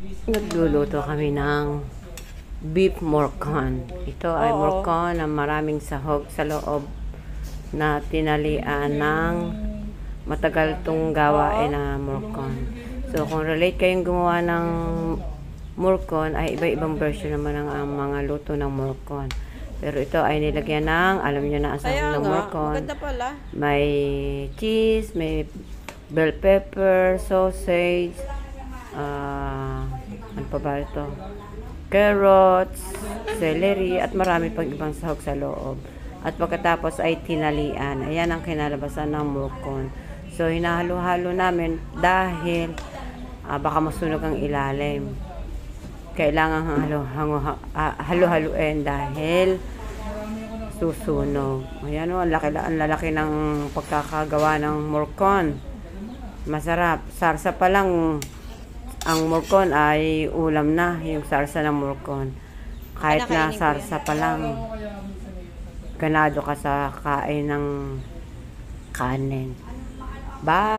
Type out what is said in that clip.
Nagluluto kami ng beef morcon. Ito ay morcon na maraming sahog sa loob na tinalian ng matagal tong gawain na morcon. So, kung relate kayong gumawa ng morcon, ay iba-ibang version naman ang mga luto ng morcon. Pero ito ay nilagyan ng, alam nyo na ang sahog ng morcon. May cheese, may bell pepper, sausage, ano pa ba ito? Carrots, celery, at marami pang ibang sahog sa loob. At pagkatapos ay tinalian. Ayan ang kinalabasan ng morcon. So, hinahalo-halo namin dahil baka masunog ang ilalim. Kailangan halo-haluin dahil susunog. Ayan o, ang lalaki ng pagkakagawa ng morcon. Masarap. Sarsa pa lang, ang morcon ay ulam na, yung sarsa ng morcon. Kahit na sarsa pa lang, ganado ka sa kain ng kanin. Bye!